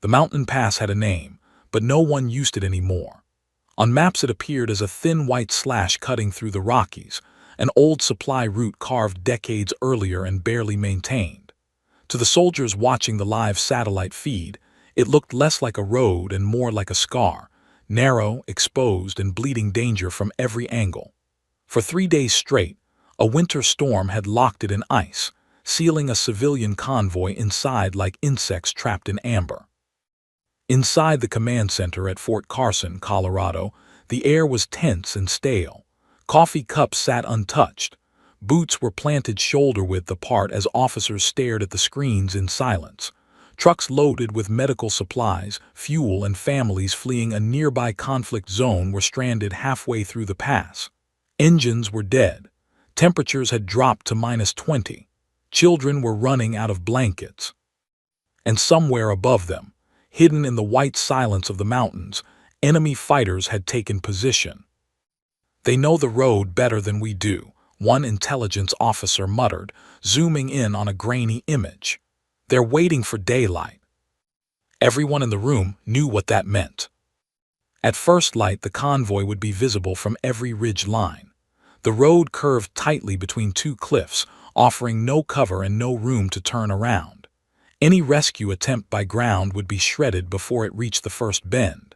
The mountain pass had a name, but no one used it anymore. On maps it appeared as a thin white slash cutting through the Rockies, an old supply route carved decades earlier and barely maintained. To the soldiers watching the live satellite feed, it looked less like a road and more like a scar, narrow, exposed, and bleeding danger from every angle. For 3 days straight, a winter storm had locked it in ice, sealing a civilian convoy inside like insects trapped in amber. Inside the command center at Fort Carson, Colorado, the air was tense and stale. Coffee cups sat untouched. Boots were planted shoulder-width apart as officers stared at the screens in silence. Trucks loaded with medical supplies, fuel, and families fleeing a nearby conflict zone were stranded halfway through the pass. Engines were dead. Temperatures had dropped to -20. Children were running out of blankets. And somewhere above them, hidden in the white silence of the mountains, enemy fighters had taken position. "They know the road better than we do," one intelligence officer muttered, zooming in on a grainy image. "They're waiting for daylight." Everyone in the room knew what that meant. At first light, the convoy would be visible from every ridge line. The road curved tightly between two cliffs, offering no cover and no room to turn around. Any rescue attempt by ground would be shredded before it reached the first bend.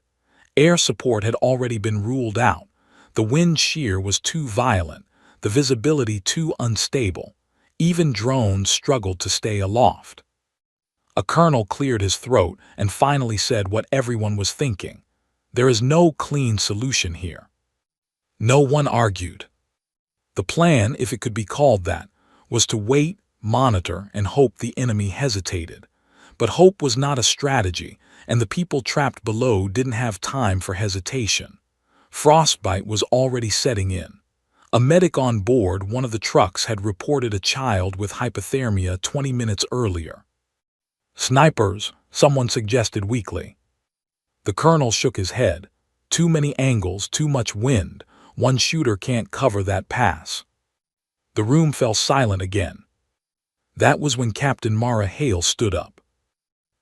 Air support had already been ruled out. The wind shear was too violent, the visibility too unstable. Even drones struggled to stay aloft. A colonel cleared his throat and finally said what everyone was thinking. "There is no clean solution here." No one argued. The plan, if it could be called that, was to wait, monitor, and hope the enemy hesitated. But hope was not a strategy, and the people trapped below didn't have time for hesitation. Frostbite was already setting in. A medic on board one of the trucks had reported a child with hypothermia 20 minutes earlier. "Snipers," someone suggested weakly. The colonel shook his head. "Too many angles, too much wind. One shooter can't cover that pass." The room fell silent again. That was when Captain Mara Hale stood up.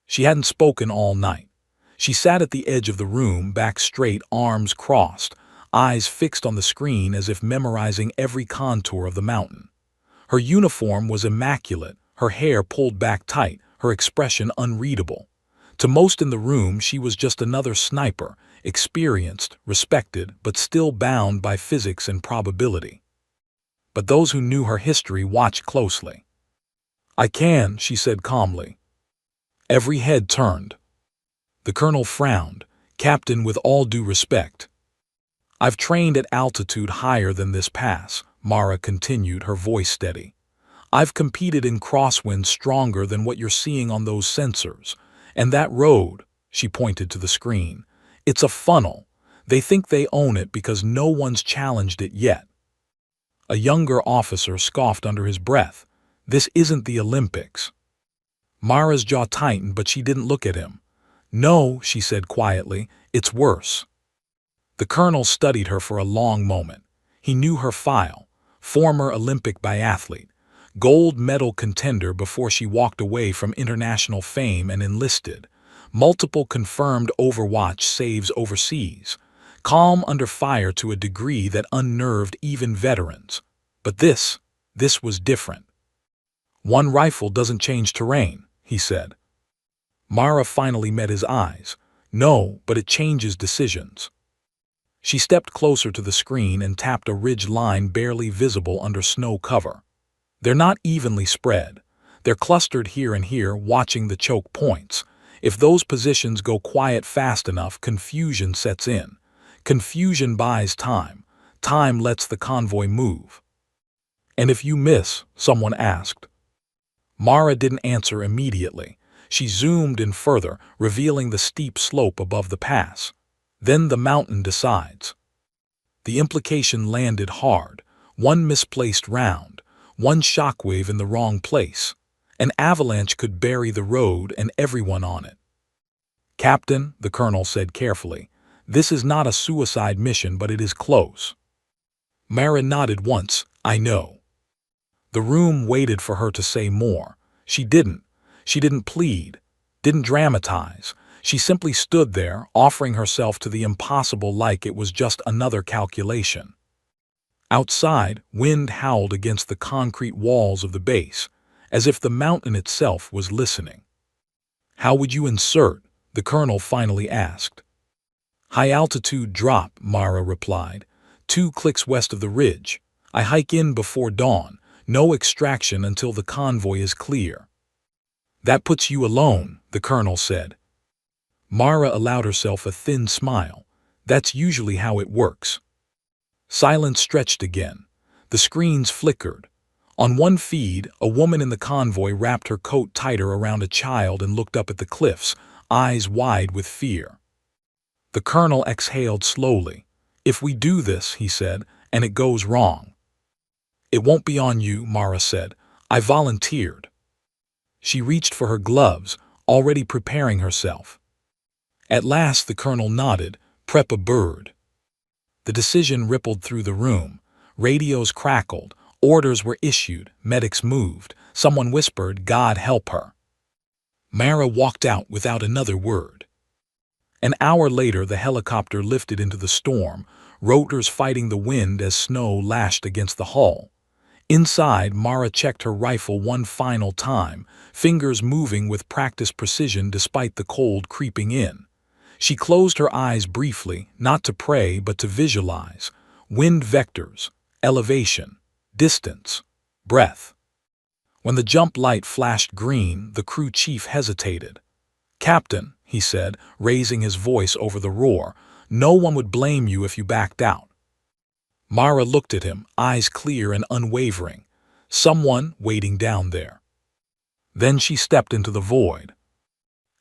She hadn't spoken all night. She sat at the edge of the room, back straight, arms crossed, eyes fixed on the screen as if memorizing every contour of the mountain. Her uniform was immaculate, her hair pulled back tight, her expression unreadable. To most in the room, she was just another sniper, experienced, respected, but still bound by physics and probability. But those who knew her history watched closely. "I can," she said calmly. Every head turned. The colonel frowned. "Captain, with all due respect, I've trained at altitude higher than this pass," Mara continued, her voice steady. "I've competed in crosswinds stronger than what you're seeing on those sensors. And that road," she pointed to the screen, "it's a funnel. They think they own it because no one's challenged it yet." A younger officer scoffed under his breath. "This isn't the Olympics." Mara's jaw tightened, but she didn't look at him. "No," she said quietly, "it's worse." The colonel studied her for a long moment. He knew her file: former Olympic biathlete, gold medal contender before she walked away from international fame and enlisted, multiple confirmed Overwatch saves overseas, calm under fire to a degree that unnerved even veterans. But this was different. "One rifle doesn't change terrain," he said. Mara finally met his eyes. "No, but it changes decisions." She stepped closer to the screen and tapped a ridge line barely visible under snow cover. "They're not evenly spread. They're clustered here and here, watching the choke points. If those positions go quiet fast enough, confusion sets in. Confusion buys time. Time lets the convoy move." "And if you miss?" someone asked. Mara didn't answer immediately. She zoomed in further, revealing the steep slope above the pass. "Then the mountain decides." The implication landed hard. One misplaced round, one shockwave in the wrong place. An avalanche could bury the road and everyone on it. "Captain," the colonel said carefully, "this is not a suicide mission, but it is close." Mara nodded once. "I know." The room waited for her to say more. She didn't. She didn't plead, didn't dramatize. She simply stood there, offering herself to the impossible like it was just another calculation. Outside, wind howled against the concrete walls of the base, as if the mountain itself was listening. "How would you insert?" the colonel finally asked. "High-altitude drop," Mara replied. "2 clicks west of the ridge. I hike in before dawn. No extraction until the convoy is clear." "That puts you alone," the colonel said. Mara allowed herself a thin smile. "That's usually how it works." Silence stretched again. The screens flickered. On one feed, a woman in the convoy wrapped her coat tighter around a child and looked up at the cliffs, eyes wide with fear. The colonel exhaled slowly. "If we do this," he said, "and it goes wrong." "It won't be on you," Mara said. "I volunteered." She reached for her gloves, already preparing herself. At last the colonel nodded. "Prep a bird." The decision rippled through the room. Radios crackled. Orders were issued. Medics moved. Someone whispered, "God help her." Mara walked out without another word. An hour later, the helicopter lifted into the storm, rotors fighting the wind as snow lashed against the hull. Inside, Mara checked her rifle one final time, fingers moving with practiced precision despite the cold creeping in. She closed her eyes briefly, not to pray but to visualize. Wind vectors, elevation, distance, breath. When the jump light flashed green, the crew chief hesitated. "Captain," he said, raising his voice over the roar, "no one would blame you if you backed out." Mara looked at him, eyes clear and unwavering. "Someone waiting down there." Then she stepped into the void.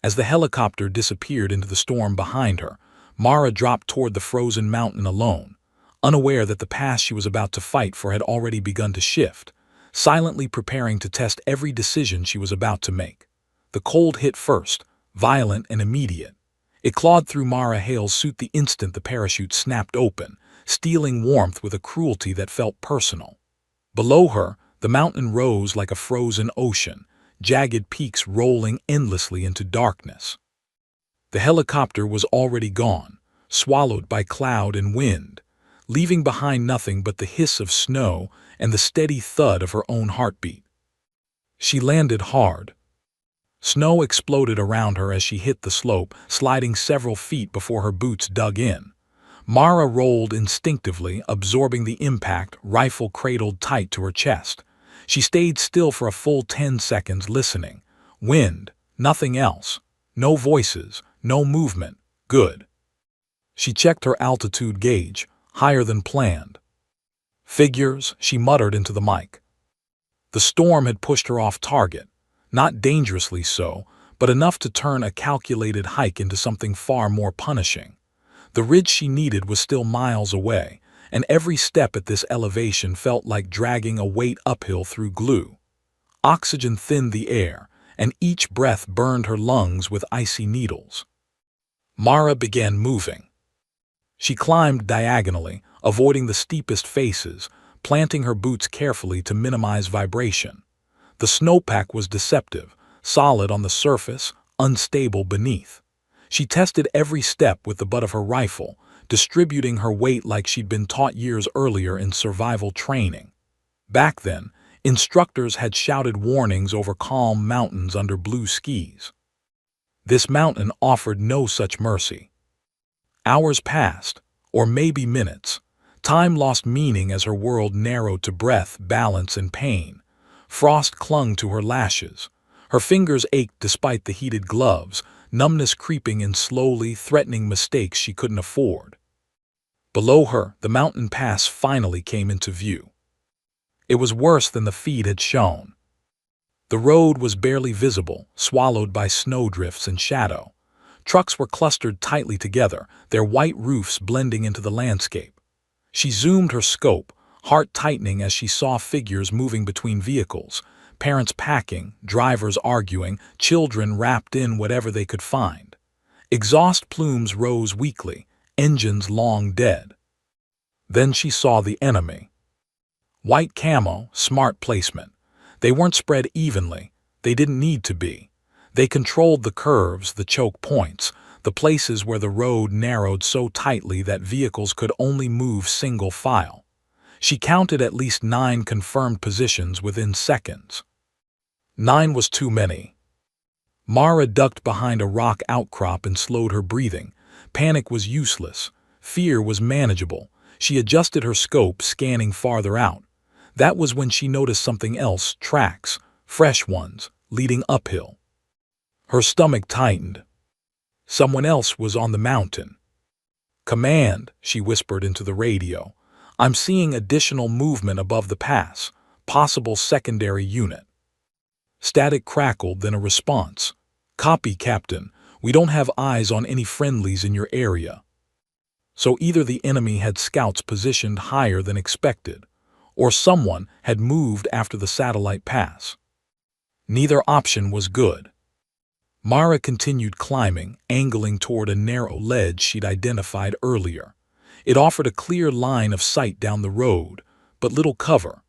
As the helicopter disappeared into the storm behind her, Mara dropped toward the frozen mountain alone, unaware that the path she was about to fight for had already begun to shift, silently preparing to test every decision she was about to make. The cold hit first, violent and immediate. It clawed through Mara Hale's suit the instant the parachute snapped open, stealing warmth with a cruelty that felt personal. Below her, the mountain rose like a frozen ocean, jagged peaks rolling endlessly into darkness. The helicopter was already gone, swallowed by cloud and wind, leaving behind nothing but the hiss of snow and the steady thud of her own heartbeat. She landed hard. Snow exploded around her as she hit the slope, sliding several feet before her boots dug in. Mara rolled instinctively, absorbing the impact, rifle cradled tight to her chest. She stayed still for a full 10 seconds, listening. Wind, nothing else. No voices, no movement. Good. She checked her altitude gauge, higher than planned. "Figures," she muttered into the mic. The storm had pushed her off target. Not dangerously so, but enough to turn a calculated hike into something far more punishing. The ridge she needed was still miles away, and every step at this elevation felt like dragging a weight uphill through glue. Oxygen thinned the air, and each breath burned her lungs with icy needles. Mara began moving. She climbed diagonally, avoiding the steepest faces, planting her boots carefully to minimize vibration. The snowpack was deceptive, solid on the surface, unstable beneath. She tested every step with the butt of her rifle, distributing her weight like she'd been taught years earlier in survival training. Back then, instructors had shouted warnings over calm mountains under blue skies. This mountain offered no such mercy. Hours passed, or maybe minutes. Time lost meaning as her world narrowed to breath, balance, and pain. Frost clung to her lashes. Her fingers ached despite the heated gloves, numbness creeping in slowly, threatening mistakes she couldn't afford. Below her, the mountain pass finally came into view. It was worse than the feed had shown. The road was barely visible, swallowed by snowdrifts and shadow. Trucks were clustered tightly together, their white roofs blending into the landscape. She zoomed her scope, heart tightening as she saw figures moving between vehicles, parents packing, drivers arguing, children wrapped in whatever they could find. Exhaust plumes rose weakly, engines long dead. Then she saw the enemy. White camo, smart placement. They weren't spread evenly. They didn't need to be. They controlled the curves, the choke points, the places where the road narrowed so tightly that vehicles could only move single file. She counted at least 9 confirmed positions within seconds. 9 was too many. Mara ducked behind a rock outcrop and slowed her breathing. Panic was useless. Fear was manageable. She adjusted her scope, scanning farther out. That was when she noticed something else, tracks, fresh ones, leading uphill. Her stomach tightened. Someone else was on the mountain. "Command," she whispered into the radio. "I'm seeing additional movement above the pass. Possible secondary unit." Static crackled, then a response. "Copy, Captain. We don't have eyes on any friendlies in your area." So either the enemy had scouts positioned higher than expected, or someone had moved after the satellite pass. Neither option was good. Mara continued climbing, angling toward a narrow ledge she'd identified earlier. It offered a clear line of sight down the road, but little cover.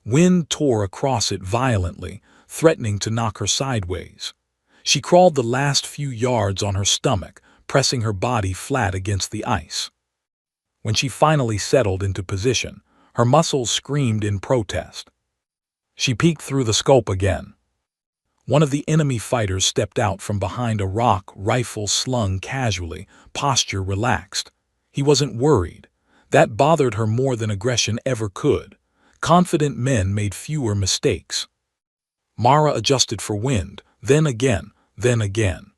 Wind tore across it violently, threatening to knock her sideways. She crawled the last few yards on her stomach, pressing her body flat against the ice. When she finally settled into position, her muscles screamed in protest. She peeked through the scope again. One of the enemy fighters stepped out from behind a rock, rifle slung casually, posture relaxed. He wasn't worried. That bothered her more than aggression ever could. Confident men made fewer mistakes. Mara adjusted for wind, then again, then again.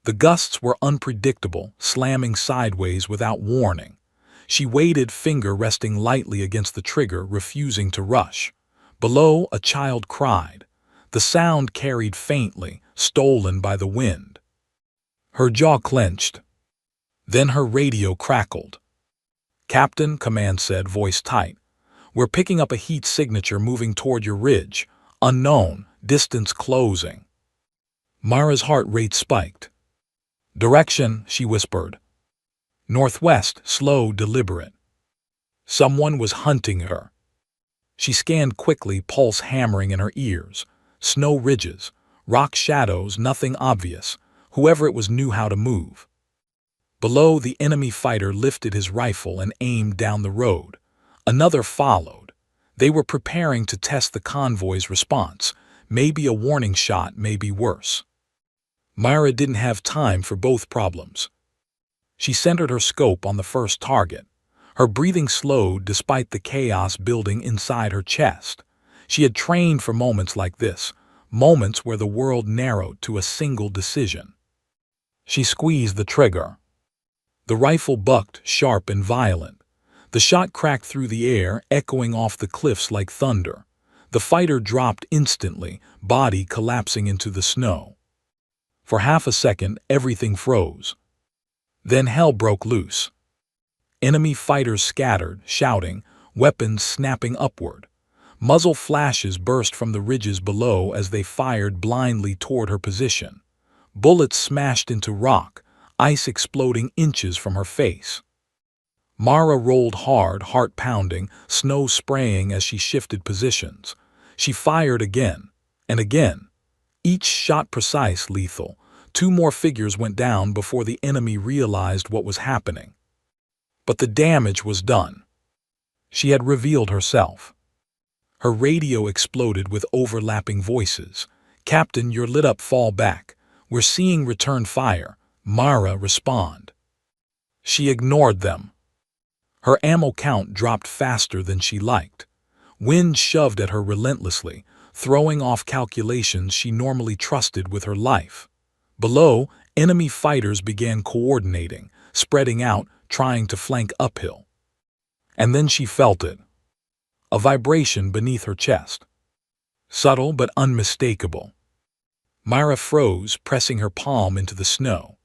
The gusts were unpredictable, slamming sideways without warning. She waited, finger resting lightly against the trigger, refusing to rush. Below, a child cried. The sound carried faintly, stolen by the wind. Her jaw clenched. Then her radio crackled. "Captain," command said, voice tight. "We're picking up a heat signature moving toward your ridge. Unknown, distance closing." Mara's heart rate spiked. "Direction," she whispered. "Northwest, slow, deliberate." Someone was hunting her. She scanned quickly, pulse hammering in her ears. Snow ridges, rock shadows, nothing obvious. Whoever it was knew how to move. Below, the enemy fighter lifted his rifle and aimed down the road. Another followed. They were preparing to test the convoy's response. Maybe a warning shot, maybe worse. Mara didn't have time for both problems. She centered her scope on the first target. Her breathing slowed despite the chaos building inside her chest. She had trained for moments like this, moments where the world narrowed to a single decision. She squeezed the trigger. The rifle bucked, sharp and violent. The shot cracked through the air, echoing off the cliffs like thunder. The fighter dropped instantly, body collapsing into the snow. For half a second, everything froze. Then hell broke loose. Enemy fighters scattered, shouting, weapons snapping upward. Muzzle flashes burst from the ridges below as they fired blindly toward her position. Bullets smashed into rock, ice exploding inches from her face. Mara rolled hard, heart pounding, snow spraying as she shifted positions. She fired again, and again. Each shot precise, lethal. 2 more figures went down before the enemy realized what was happening. But the damage was done. She had revealed herself. Her radio exploded with overlapping voices. "Captain, you're lit up, fall back. We're seeing return fire. Mara, respond." She ignored them. Her ammo count dropped faster than she liked. Wind shoved at her relentlessly, throwing off calculations she normally trusted with her life. Below, enemy fighters began coordinating, spreading out, trying to flank uphill. And then she felt it. A vibration beneath her chest. Subtle but unmistakable. Mara froze, pressing her palm into the snow.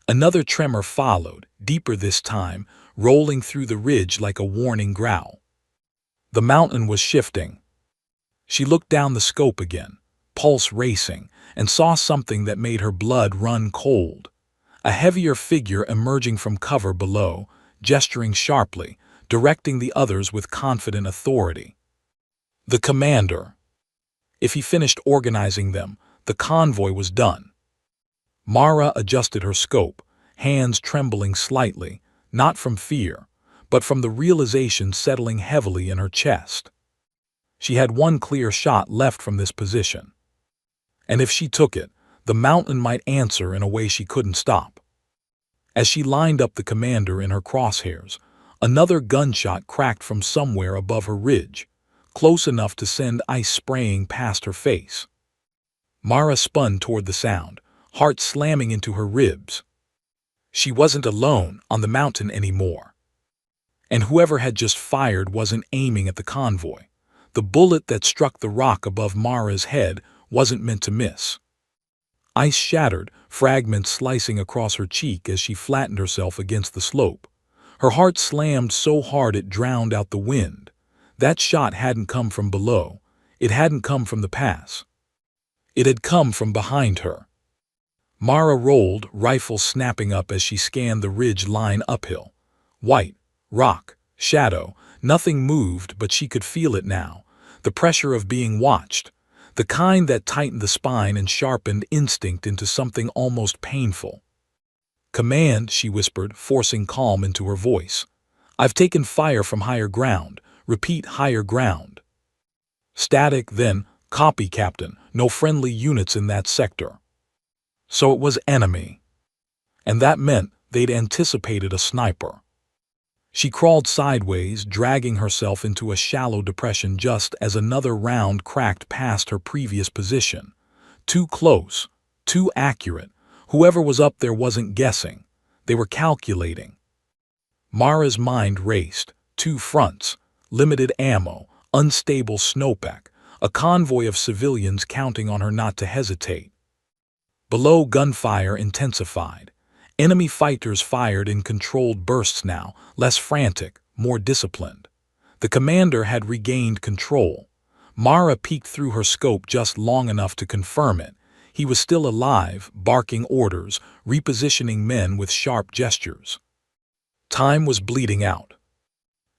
Another tremor followed, deeper this time, rolling through the ridge like a warning growl. The mountain was shifting. She looked down the scope again, pulse racing, and saw something that made her blood run cold. A heavier figure emerging from cover below, gesturing sharply, directing the others with confident authority. The commander. If he finished organizing them, The convoy was done. Mara adjusted her scope, hands trembling slightly, not from fear, but from the realization settling heavily in her chest. She had one clear shot left from this position. And if she took it, the mountain might answer in a way she couldn't stop. As she lined up the commander in her crosshairs, another gunshot cracked from somewhere above her ridge, close enough to send ice spraying past her face. Mara spun toward the sound, heart slamming into her ribs. She wasn't alone on the mountain anymore. And whoever had just fired wasn't aiming at the convoy. The bullet that struck the rock above Mara's head wasn't meant to miss. Ice shattered, fragments slicing across her cheek as she flattened herself against the slope. Her heart slammed so hard it drowned out the wind. That shot hadn't come from below. It hadn't come from the pass. It had come from behind her. Mara rolled, rifle snapping up as she scanned the ridge line uphill. White, rock, shadow, nothing moved, but she could feel it now. The pressure of being watched. The kind that tightened the spine and sharpened instinct into something almost painful. "Command," she whispered, forcing calm into her voice. "I've taken fire from higher ground. Repeat, higher ground." Static, then, "Copy, Captain. No friendly units in that sector." So it was enemy. And that meant they'd anticipated a sniper. She crawled sideways, dragging herself into a shallow depression just as another round cracked past her previous position. Too close, too accurate. Whoever was up there wasn't guessing. They were calculating. Mara's mind raced. 2 fronts, limited ammo, unstable snowpack, a convoy of civilians counting on her not to hesitate. Below, gunfire intensified. Enemy fighters fired in controlled bursts now, less frantic, more disciplined. The commander had regained control. Mara peeked through her scope just long enough to confirm it. He was still alive, barking orders, repositioning men with sharp gestures. Time was bleeding out.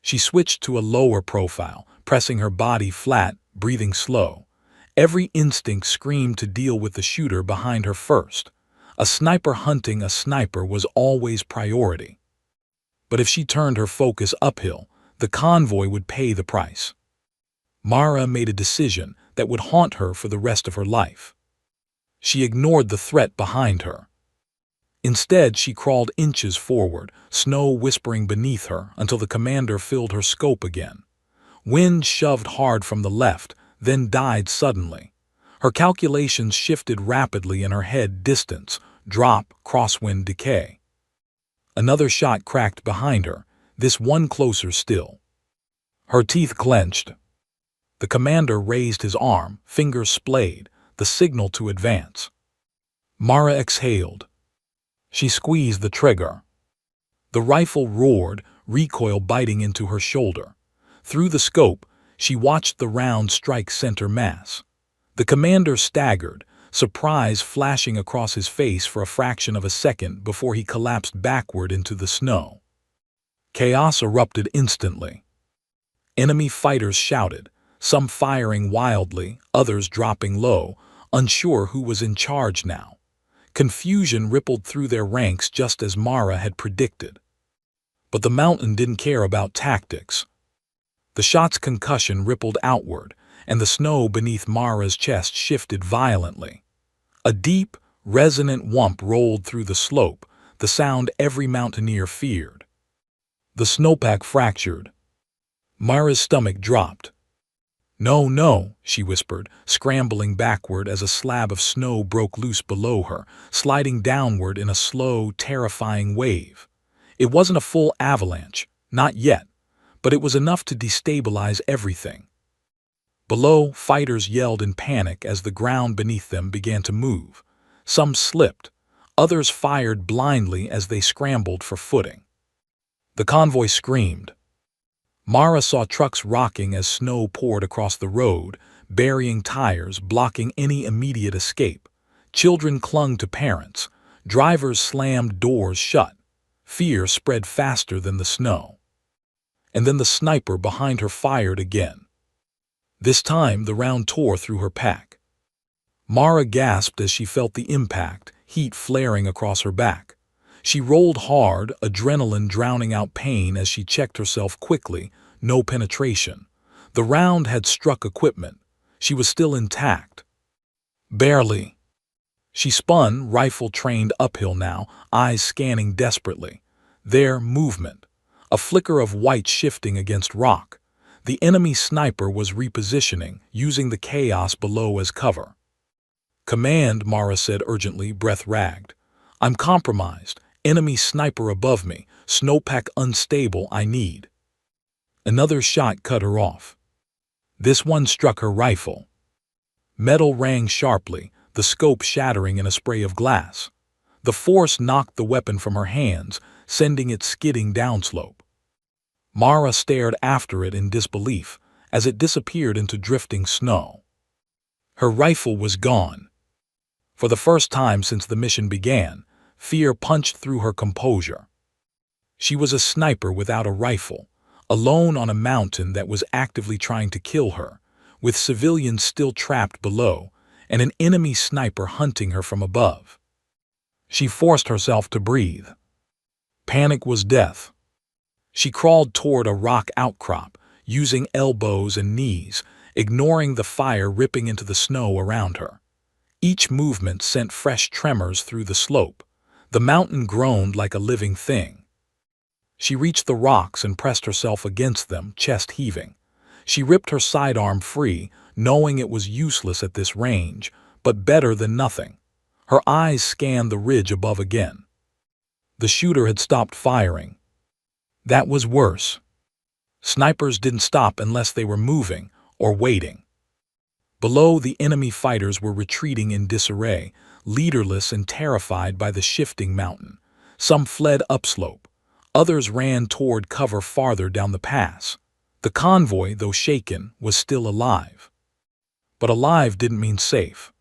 She switched to a lower profile, pressing her body flat, breathing slow. Every instinct screamed to deal with the shooter behind her first. A sniper hunting a sniper was always priority. But if she turned her focus uphill, the convoy would pay the price. Mara made a decision that would haunt her for the rest of her life. She ignored the threat behind her. Instead, she crawled inches forward, snow whispering beneath her until the commander filled her scope again. Wind shoved hard from the left, then died suddenly. Her calculations shifted rapidly in her head: distance, drop, crosswind, decay. Another shot cracked behind her, this one closer still. Her teeth clenched. The commander raised his arm, fingers splayed, the signal to advance. Mara exhaled. She squeezed the trigger. The rifle roared, recoil biting into her shoulder. Through the scope, she watched the round strike center mass. The commander staggered, surprise flashing across his face for a fraction of a second before he collapsed backward into the snow. Chaos erupted instantly. Enemy fighters shouted, some firing wildly, others dropping low, unsure who was in charge now. Confusion rippled through their ranks just as Mara had predicted. But the mountain didn't care about tactics. The shot's concussion rippled outward, and the snow beneath Mara's chest shifted violently. A deep, resonant whump rolled through the slope, the sound every mountaineer feared. The snowpack fractured. Mara's stomach dropped. "No, no," she whispered, scrambling backward as a slab of snow broke loose below her, sliding downward in a slow, terrifying wave. It wasn't a full avalanche, not yet, but it was enough to destabilize everything. Below, fighters yelled in panic as the ground beneath them began to move. Some slipped. Others fired blindly as they scrambled for footing. The convoy screamed. Mara saw trucks rocking as snow poured across the road, burying tires, blocking any immediate escape. Children clung to parents. Drivers slammed doors shut. Fear spread faster than the snow. And then the sniper behind her fired again. This time, the round tore through her pack. Mara gasped as she felt the impact, heat flaring across her back. She rolled hard, adrenaline drowning out pain as she checked herself quickly. No penetration. The round had struck equipment. She was still intact. Barely. She spun, rifle trained uphill now, eyes scanning desperately. There, movement. A flicker of white shifting against rock. The enemy sniper was repositioning, using the chaos below as cover. "Command," Mara said urgently, breath ragged. "I'm compromised. Enemy sniper above me. Snowpack unstable, I need." Another shot cut her off. This one struck her rifle. Metal rang sharply, the scope shattering in a spray of glass. The force knocked the weapon from her hands, sending it skidding downslope. Mara stared after it in disbelief as it disappeared into drifting snow. Her rifle was gone. For the first time since the mission began, fear punched through her composure. She was a sniper without a rifle, alone on a mountain that was actively trying to kill her, with civilians still trapped below and an enemy sniper hunting her from above. She forced herself to breathe. Panic was death. She crawled toward a rock outcrop, using elbows and knees, ignoring the fire ripping into the snow around her. Each movement sent fresh tremors through the slope. The mountain groaned like a living thing. She reached the rocks and pressed herself against them, chest heaving. She ripped her sidearm free, knowing it was useless at this range, but better than nothing. Her eyes scanned the ridge above again. The shooter had stopped firing. That was worse. Snipers didn't stop unless they were moving or waiting. Below, the enemy fighters were retreating in disarray, leaderless and terrified by the shifting mountain. Some fled upslope. Others ran toward cover farther down the pass. The convoy, though shaken, was still alive. But alive didn't mean safe.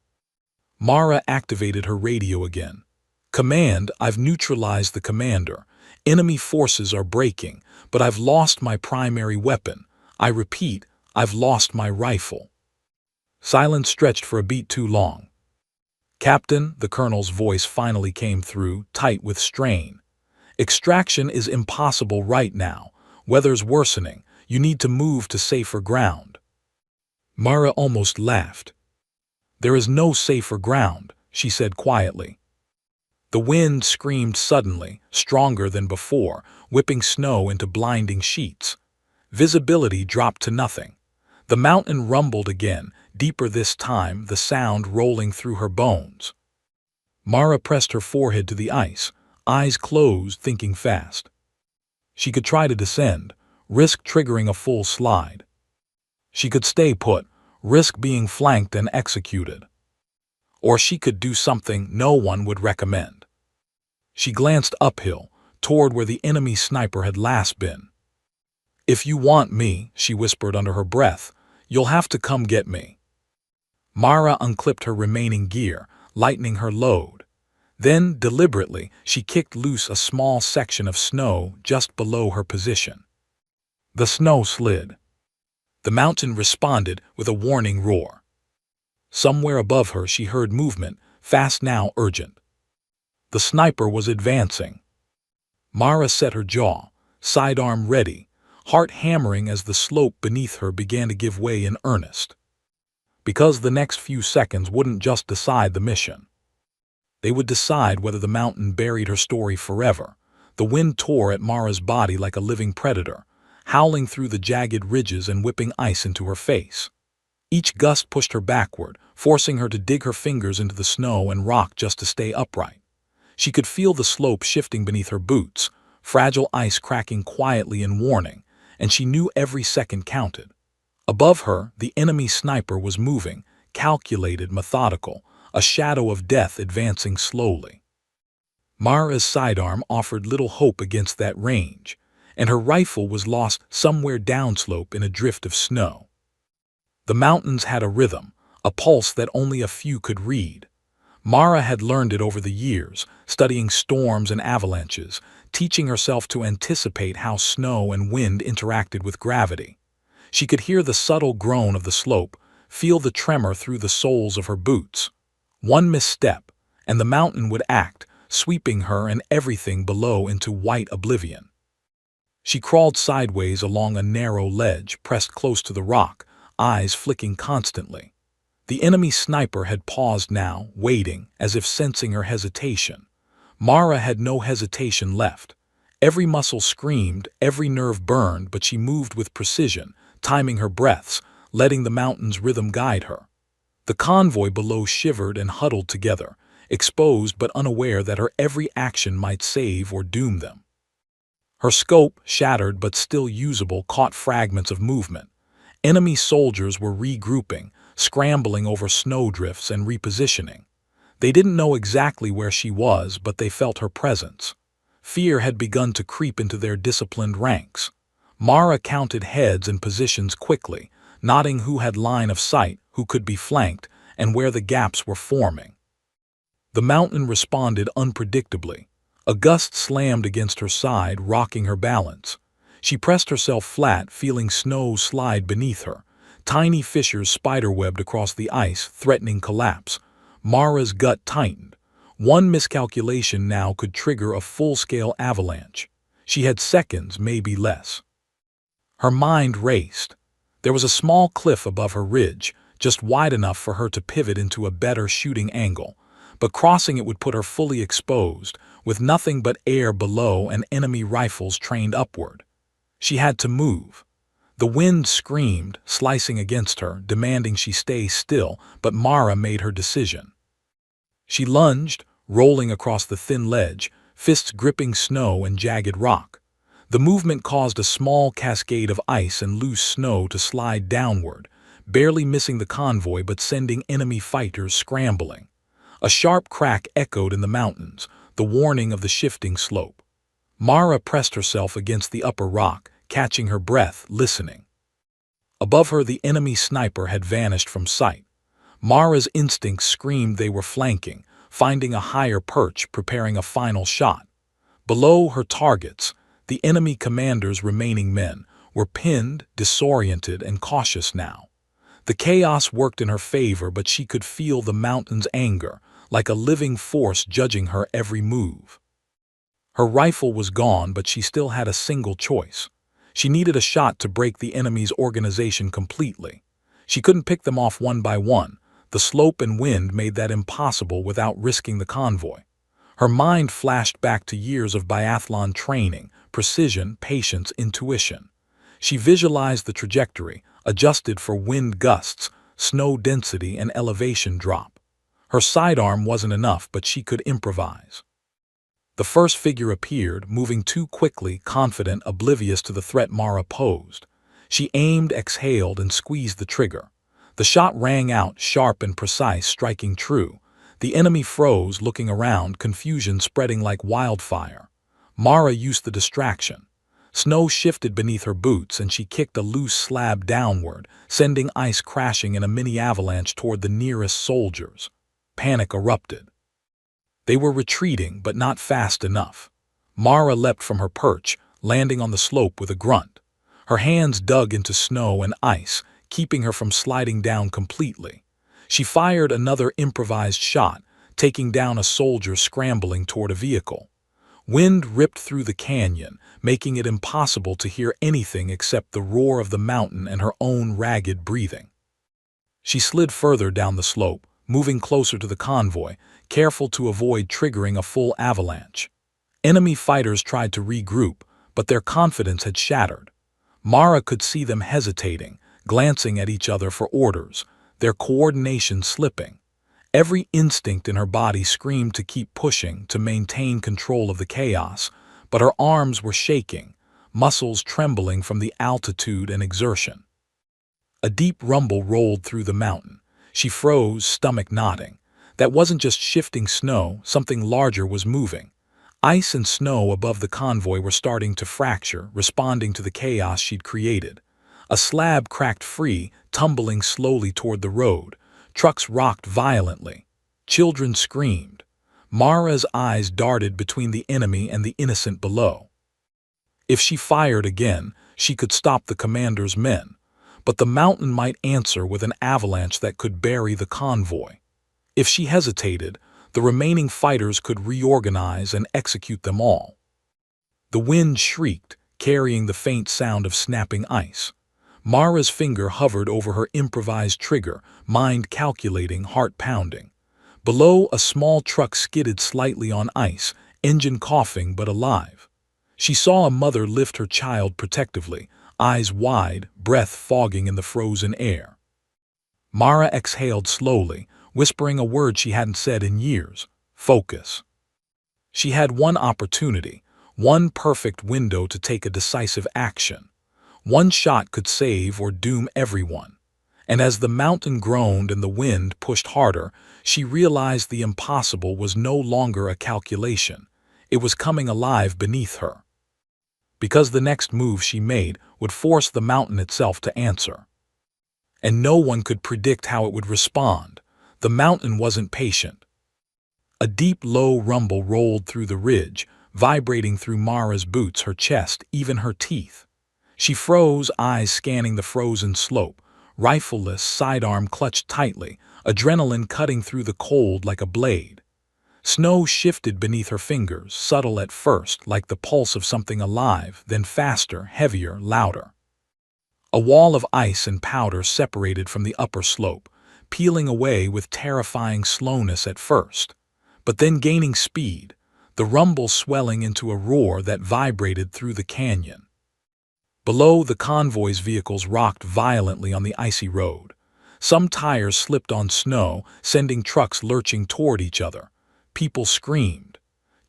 Mara activated her radio again. "Command, I've neutralized the commander. Enemy forces are breaking, but I've lost my primary weapon. I repeat, I've lost my rifle." Silence stretched for a beat too long. "Captain," the colonel's voice finally came through, tight with strain. "Extraction is impossible right now. Weather's worsening. You need to move to safer ground." Mara almost laughed. "There is no safer ground," she said quietly. The wind screamed suddenly, stronger than before, whipping snow into blinding sheets. Visibility dropped to nothing. The mountain rumbled again, deeper this time, the sound rolling through her bones. Mara pressed her forehead to the ice, eyes closed, thinking fast. She could try to descend, risk triggering a full slide. She could stay put, risk being flanked and executed. Or she could do something no one would recommend. She glanced uphill, toward where the enemy sniper had last been. "If you want me," she whispered under her breath, "you'll have to come get me." Mara unclipped her remaining gear, lightening her load. Then, deliberately, she kicked loose a small section of snow just below her position. The snow slid. The mountain responded with a warning roar. Somewhere above her she heard movement, fast now, urgent. The sniper was advancing. Mara set her jaw, sidearm ready, heart hammering as the slope beneath her began to give way in earnest. Because the next few seconds wouldn't just decide the mission. They would decide whether the mountain buried her story forever. The wind tore at Mara's body like a living predator, howling through the jagged ridges and whipping ice into her face. Each gust pushed her backward, forcing her to dig her fingers into the snow and rock just to stay upright. She could feel the slope shifting beneath her boots, fragile ice cracking quietly in warning, and she knew every second counted. Above her, the enemy sniper was moving, calculated, methodical, a shadow of death advancing slowly. Mara's sidearm offered little hope against that range, and her rifle was lost somewhere downslope in a drift of snow. The mountains had a rhythm, a pulse that only a few could read. Mara had learned it over the years, studying storms and avalanches, teaching herself to anticipate how snow and wind interacted with gravity. She could hear the subtle groan of the slope, feel the tremor through the soles of her boots. One misstep, and the mountain would act, sweeping her and everything below into white oblivion. She crawled sideways along a narrow ledge, pressed close to the rock, eyes flicking constantly. The enemy sniper had paused now, waiting, as if sensing her hesitation. Mara had no hesitation left. Every muscle screamed, every nerve burned, but she moved with precision, timing her breaths, letting the mountain's rhythm guide her. The convoy below shivered and huddled together, exposed but unaware that her every action might save or doom them. Her scope, shattered but still usable, caught fragments of movement. Enemy soldiers were regrouping, scrambling over snowdrifts and repositioning. They didn't know exactly where she was, but they felt her presence. Fear had begun to creep into their disciplined ranks. Mara counted heads and positions quickly, noting who had line of sight, who could be flanked, and where the gaps were forming. The mountain responded unpredictably. A gust slammed against her side, rocking her balance. She pressed herself flat, feeling snow slide beneath her. Tiny fissures spiderwebbed across the ice, threatening collapse. Mara's gut tightened. One miscalculation now could trigger a full-scale avalanche. She had seconds, maybe less. Her mind raced. There was a small cliff above her ridge, just wide enough for her to pivot into a better shooting angle, but crossing it would put her fully exposed, with nothing but air below and enemy rifles trained upward. She had to move. The wind screamed, slicing against her, demanding she stay still, but Mara made her decision. She lunged, rolling across the thin ledge, fists gripping snow and jagged rock. The movement caused a small cascade of ice and loose snow to slide downward, barely missing the convoy but sending enemy fighters scrambling. A sharp crack echoed in the mountains, the warning of the shifting slope. Mara pressed herself against the upper rock, catching her breath, listening. Above her, the enemy sniper had vanished from sight. Mara's instincts screamed they were flanking, finding a higher perch, preparing a final shot. Below her targets, the enemy commander's remaining men were pinned, disoriented, and cautious now. The chaos worked in her favor, but she could feel the mountain's anger, like a living force judging her every move. Her rifle was gone, but she still had a single choice. She needed a shot to break the enemy's organization completely. She couldn't pick them off one by one. The slope and wind made that impossible without risking the convoy. Her mind flashed back to years of biathlon training, precision, patience, intuition. She visualized the trajectory, adjusted for wind gusts, snow density, and elevation drop. Her sidearm wasn't enough, but she could improvise. The first figure appeared, moving too quickly, confident, oblivious to the threat Mara posed. She aimed, exhaled, and squeezed the trigger. The shot rang out, sharp and precise, striking true. The enemy froze, looking around, confusion spreading like wildfire. Mara used the distraction. Snow shifted beneath her boots, and she kicked a loose slab downward, sending ice crashing in a mini avalanche toward the nearest soldiers. Panic erupted. They were retreating, but not fast enough. Mara leapt from her perch, landing on the slope with a grunt. Her hands dug into snow and ice, keeping her from sliding down completely. She fired another improvised shot, taking down a soldier scrambling toward a vehicle. Wind ripped through the canyon, making it impossible to hear anything except the roar of the mountain and her own ragged breathing. She slid further down the slope, moving closer to the convoy, careful to avoid triggering a full avalanche. Enemy fighters tried to regroup, but their confidence had shattered. Mara could see them hesitating, glancing at each other for orders, their coordination slipping. Every instinct in her body screamed to keep pushing, to maintain control of the chaos, but her arms were shaking, muscles trembling from the altitude and exertion. A deep rumble rolled through the mountain. She froze, stomach knotting. That wasn't just shifting snow, something larger was moving. Ice and snow above the convoy were starting to fracture, responding to the chaos she'd created. A slab cracked free, tumbling slowly toward the road. Trucks rocked violently. Children screamed. Mara's eyes darted between the enemy and the innocent below. If she fired again, she could stop the commander's men. but the mountain might answer with an avalanche that could bury the convoy. If she hesitated, the remaining fighters could reorganize and execute them all. The wind shrieked, carrying the faint sound of snapping ice. Mara's finger hovered over her improvised trigger, mind calculating, heart pounding. Below, a small truck skidded slightly on ice, engine coughing but alive. She saw a mother lift her child protectively, eyes wide, breath fogging in the frozen air. Mara exhaled slowly, whispering a word she hadn't said in years: focus. She had one opportunity, one perfect window to take a decisive action. One shot could save or doom everyone. And as the mountain groaned and the wind pushed harder, she realized the impossible was no longer a calculation. It was coming alive beneath her. Because the next move she made would force the mountain itself to answer. And no one could predict how it would respond. The mountain wasn't patient. A deep, low rumble rolled through the ridge, vibrating through Mara's boots, her chest, even her teeth. She froze, eyes scanning the frozen slope, rifleless, sidearm clutched tightly, adrenaline cutting through the cold like a blade. Snow shifted beneath her fingers, subtle at first, like the pulse of something alive, then faster, heavier, louder. A wall of ice and powder separated from the upper slope, peeling away with terrifying slowness at first, but then gaining speed, the rumble swelling into a roar that vibrated through the canyon. Below, the convoy's vehicles rocked violently on the icy road. Some tires slipped on snow, sending trucks lurching toward each other. People screamed.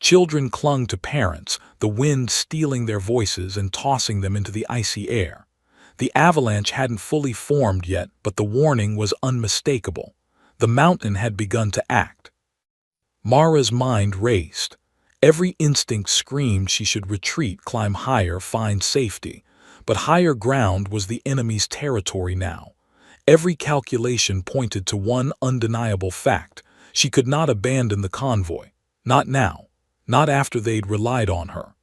Children clung to parents, the wind stealing their voices and tossing them into the icy air. The avalanche hadn't fully formed yet, but the warning was unmistakable. The mountain had begun to act. Mara's mind raced. Every instinct screamed she should retreat, climb higher, find safety. But higher ground was the enemy's territory now. Every calculation pointed to one undeniable fact: she could not abandon the convoy. Not now. Not after they'd relied on her.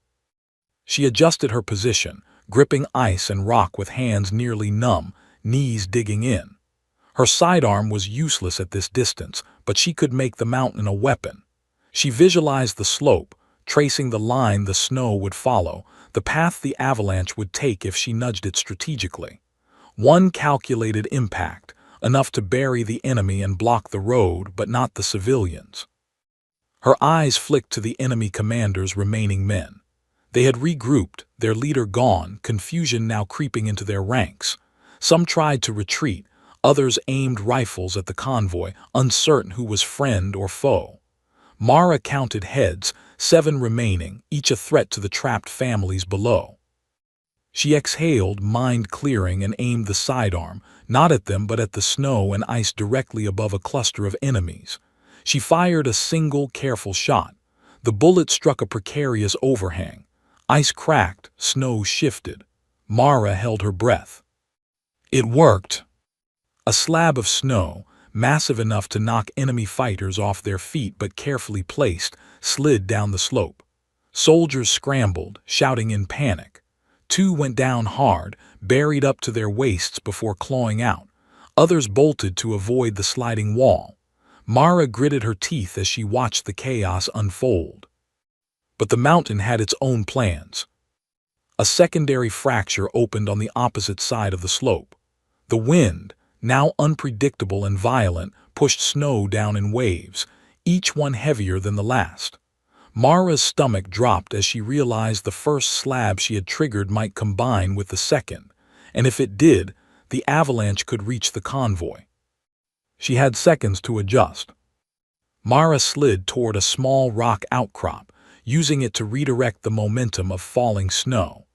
She adjusted her position, gripping ice and rock with hands nearly numb, knees digging in. Her sidearm was useless at this distance, but she could make the mountain a weapon. She visualized the slope, tracing the line the snow would follow, the path the avalanche would take if she nudged it strategically. One calculated impact, enough to bury the enemy and block the road, but not the civilians. Her eyes flicked to the enemy commander's remaining men. They had regrouped, their leader gone, confusion now creeping into their ranks. Some tried to retreat, others aimed rifles at the convoy, uncertain who was friend or foe. Mara counted heads, 7 remaining, each a threat to the trapped families below. She exhaled, mind clearing, and aimed the sidearm, not at them but at the snow and ice directly above a cluster of enemies. She fired a single, careful shot. The bullet struck a precarious overhang. Ice cracked, snow shifted. Mara held her breath. It worked. A slab of snow, massive enough to knock enemy fighters off their feet but carefully placed, slid down the slope. Soldiers scrambled, shouting in panic. 2 went down hard, buried up to their waists before clawing out. Others bolted to avoid the sliding wall. Mara gritted her teeth as she watched the chaos unfold. But the mountain had its own plans. A secondary fracture opened on the opposite side of the slope. The wind, now unpredictable and violent, pushed snow down in waves, each one heavier than the last. Mara's stomach dropped as she realized the first slab she had triggered might combine with the second, and if it did, the avalanche could reach the convoy. She had seconds to adjust. Mara slid toward a small rock outcrop, using it to redirect the momentum of falling snow.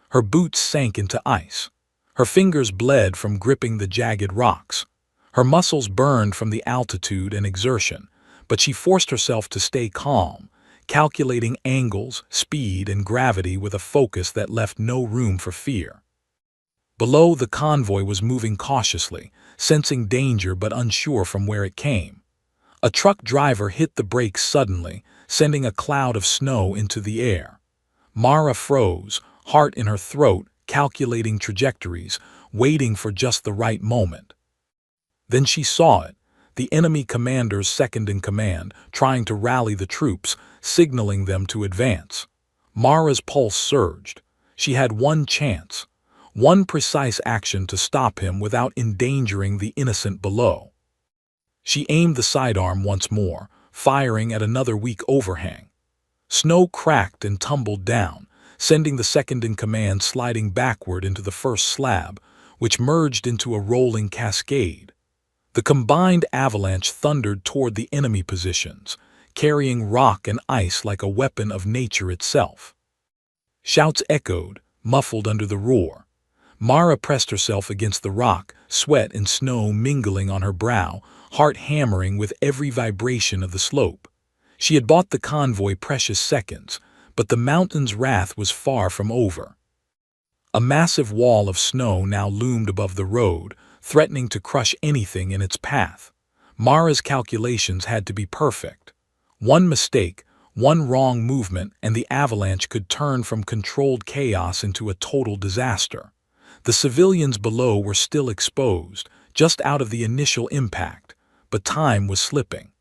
Her boots sank into ice. Her fingers bled from gripping the jagged rocks. Her muscles burned from the altitude and exertion, but she forced herself to stay calm, calculating angles, speed, and gravity with a focus that left no room for fear. Below, the convoy was moving cautiously, sensing danger but unsure from where it came. A truck driver hit the brakes suddenly, sending a cloud of snow into the air. Mara froze, heart in her throat, calculating trajectories, waiting for just the right moment. Then she saw it, the enemy commander's second-in-command, trying to rally the troops, signaling them to advance. Mara's pulse surged. She had one chance, one precise action to stop him without endangering the innocent below. She aimed the sidearm once more, firing at another weak overhang. Snow cracked and tumbled down, sending the second-in-command sliding backward into the first slab, which merged into a rolling cascade. The combined avalanche thundered toward the enemy positions, carrying rock and ice like a weapon of nature itself. Shouts echoed, muffled under the roar. Mara pressed herself against the rock, sweat and snow mingling on her brow, heart hammering with every vibration of the slope. She had bought the convoy precious seconds, but the mountain's wrath was far from over. A massive wall of snow now loomed above the road, threatening to crush anything in its path. Mara's calculations had to be perfect. One mistake, one wrong movement, and the avalanche could turn from controlled chaos into a total disaster. The civilians below were still exposed, just out of the initial impact, but time was slipping.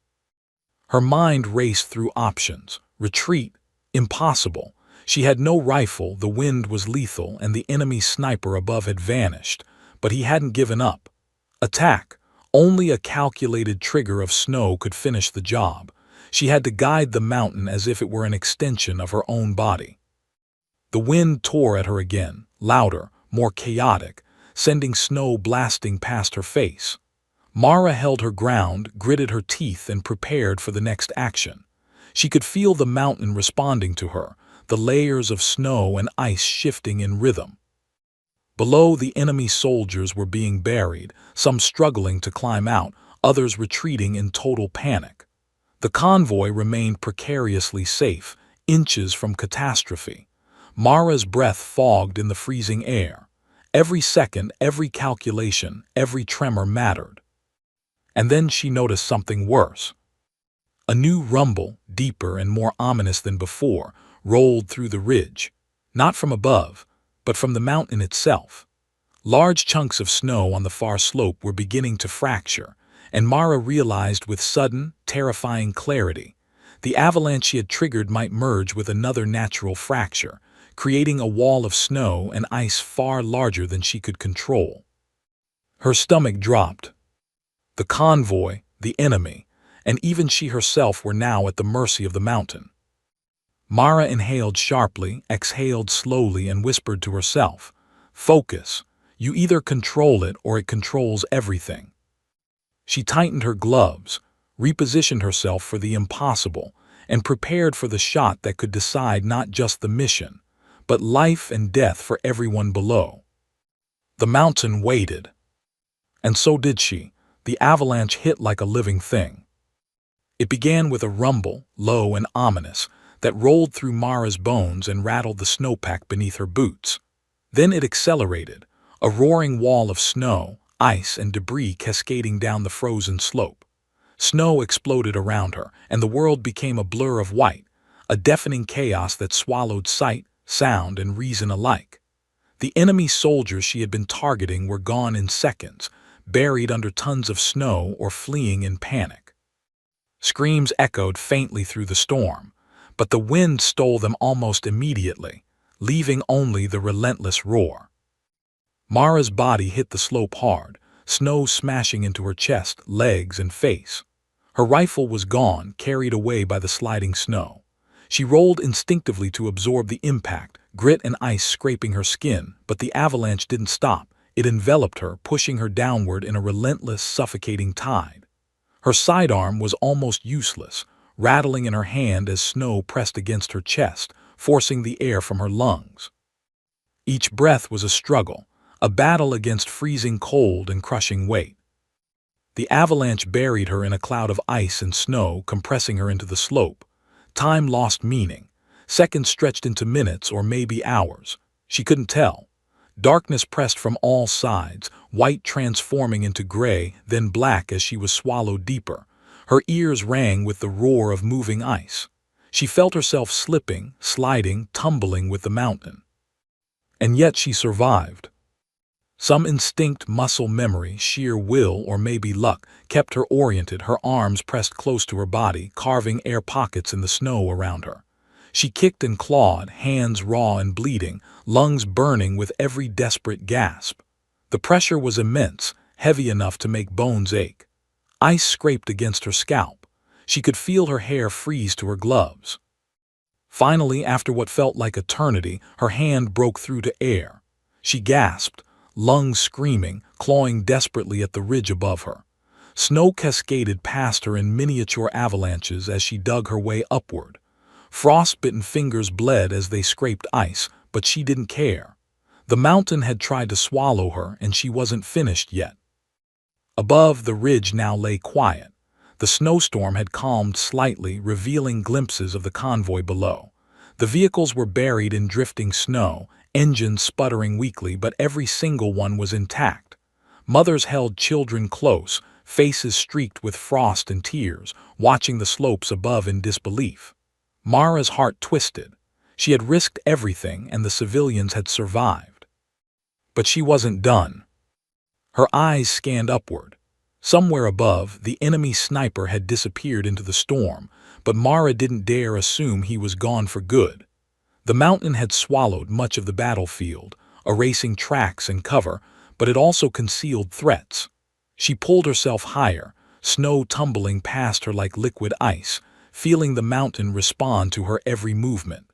Her mind raced through options. Retreat? Impossible. She had no rifle, the wind was lethal, and the enemy sniper above had vanished, but he hadn't given up. Attack? Only a calculated trigger of snow could finish the job. She had to guide the mountain as if it were an extension of her own body. The wind tore at her again, louder, more chaotic, sending snow blasting past her face. Mara held her ground, gritted her teeth, and prepared for the next action. She could feel the mountain responding to her, the layers of snow and ice shifting in rhythm. Below, the enemy soldiers were being buried, some struggling to climb out, others retreating in total panic. The convoy remained precariously safe, inches from catastrophe. Mara's breath fogged in the freezing air. Every second, every calculation, every tremor mattered. And then she noticed something worse. A new rumble, deeper and more ominous than before, rolled through the ridge, not from above, but from the mountain itself. Large chunks of snow on the far slope were beginning to fracture, and Mara realized with sudden, terrifying clarity, the avalanche she had triggered might merge with another natural fracture, creating a wall of snow and ice far larger than she could control. Her stomach dropped. The convoy, the enemy, and even she herself were now at the mercy of the mountain. Mara inhaled sharply, exhaled slowly, and whispered to herself, "Focus. You either control it or it controls everything." She tightened her gloves, repositioned herself for the impossible, and prepared for the shot that could decide not just the mission, but life and death for everyone below. The mountain waited. And so did she. The avalanche hit like a living thing. It began with a rumble, low and ominous, that rolled through Mara's bones and rattled the snowpack beneath her boots. Then it accelerated, a roaring wall of snow, ice, and debris cascading down the frozen slope. Snow exploded around her, and the world became a blur of white, a deafening chaos that swallowed sight, sound, and reason alike. The enemy soldiers she had been targeting were gone in seconds, buried under tons of snow or fleeing in panic. Screams echoed faintly through the storm, but the wind stole them almost immediately, leaving only the relentless roar. Mara's body hit the slope hard, snow smashing into her chest, legs, and face. Her rifle was gone, carried away by the sliding snow. She rolled instinctively to absorb the impact, grit and ice scraping her skin, but the avalanche didn't stop. It enveloped her, pushing her downward in a relentless, suffocating tide. Her sidearm was almost useless, rattling in her hand as snow pressed against her chest, forcing the air from her lungs. Each breath was a struggle, a battle against freezing cold and crushing weight. The avalanche buried her in a cloud of ice and snow, compressing her into the slope. Time lost meaning. Seconds stretched into minutes or maybe hours. She couldn't tell. Darkness pressed from all sides, white transforming into gray, then black as she was swallowed deeper. Her ears rang with the roar of moving ice. She felt herself slipping, sliding, tumbling with the mountain. And yet she survived. Some instinct, muscle memory, sheer will, or maybe luck kept her oriented, her arms pressed close to her body, carving air pockets in the snow around her. She kicked and clawed, hands raw and bleeding, lungs burning with every desperate gasp. The pressure was immense, heavy enough to make bones ache. Ice scraped against her scalp. She could feel her hair freeze to her gloves. Finally, after what felt like eternity, her hand broke through to air. She gasped, lungs screaming, clawing desperately at the ridge above her. Snow cascaded past her in miniature avalanches as she dug her way upward. Frost-bitten fingers bled as they scraped ice, but she didn't care. The mountain had tried to swallow her, and she wasn't finished yet. Above, the ridge now lay quiet. The snowstorm had calmed slightly, revealing glimpses of the convoy below. The vehicles were buried in drifting snow, engines sputtering weakly, but every single one was intact. Mothers held children close, faces streaked with frost and tears, watching the slopes above in disbelief. Mara's heart twisted. She had risked everything, and the civilians had survived. But she wasn't done. Her eyes scanned upward. Somewhere above, the enemy sniper had disappeared into the storm, but Mara didn't dare assume he was gone for good. The mountain had swallowed much of the battlefield, erasing tracks and cover, but it also concealed threats. She pulled herself higher, snow tumbling past her like liquid ice, feeling the mountain respond to her every movement.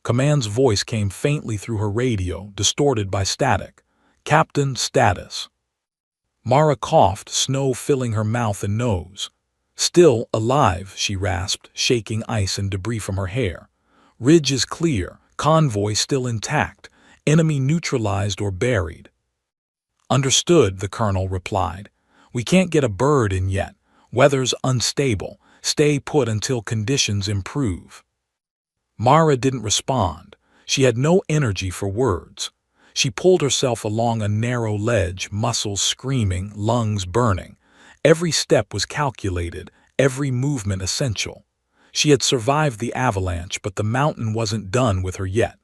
Command's voice came faintly through her radio, distorted by static. "Captain, status." Mara coughed, snow filling her mouth and nose. "Still alive," she rasped, shaking ice and debris from her hair. "Ridge is clear, convoy still intact, enemy neutralized or buried." "Understood," the colonel replied. "We can't get a bird in yet. Weather's unstable. Stay put until conditions improve." Mara didn't respond. She had no energy for words. She pulled herself along a narrow ledge, muscles screaming, lungs burning. Every step was calculated, every movement essential. She had survived the avalanche, but the mountain wasn't done with her yet.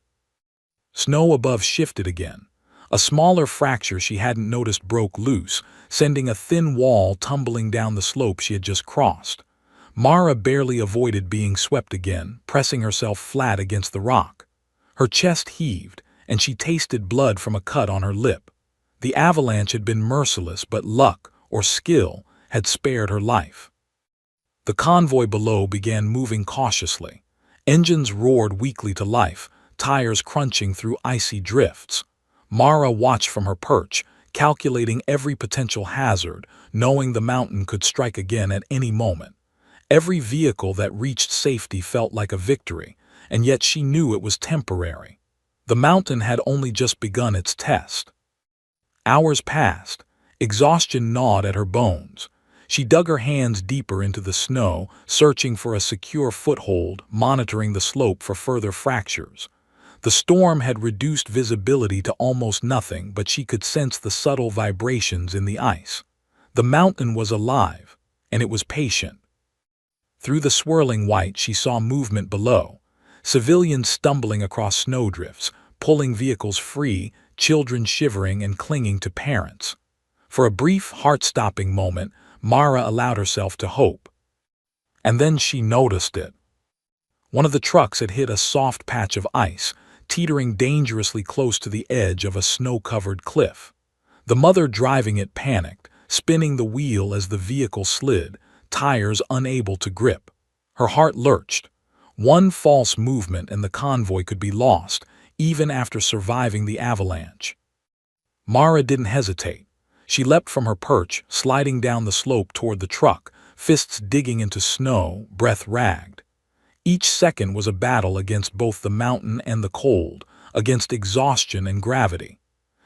Snow above shifted again. A smaller fracture she hadn't noticed broke loose, sending a thin wall tumbling down the slope she had just crossed. Mara barely avoided being swept again, pressing herself flat against the rock. Her chest heaved, and she tasted blood from a cut on her lip. The avalanche had been merciless, but luck, or skill, had spared her life. The convoy below began moving cautiously. Engines roared weakly to life, tires crunching through icy drifts. Mara watched from her perch, calculating every potential hazard, knowing the mountain could strike again at any moment. Every vehicle that reached safety felt like a victory, and yet she knew it was temporary. The mountain had only just begun its test. Hours passed. Exhaustion gnawed at her bones. She dug her hands deeper into the snow, searching for a secure foothold, monitoring the slope for further fractures. The storm had reduced visibility to almost nothing, but she could sense the subtle vibrations in the ice. The mountain was alive, and it was patient. Through the swirling white, she saw movement below. Civilians stumbling across snowdrifts, pulling vehicles free, children shivering and clinging to parents. For a brief, heart-stopping moment, Mara allowed herself to hope. And then she noticed it. One of the trucks had hit a soft patch of ice, teetering dangerously close to the edge of a snow-covered cliff. The mother driving it panicked, spinning the wheel as the vehicle slid, tires unable to grip. Her heart lurched. One false movement and the convoy could be lost, even after surviving the avalanche. Mara didn't hesitate. She leapt from her perch, sliding down the slope toward the truck, fists digging into snow, breath ragged. Each second was a battle against both the mountain and the cold, against exhaustion and gravity.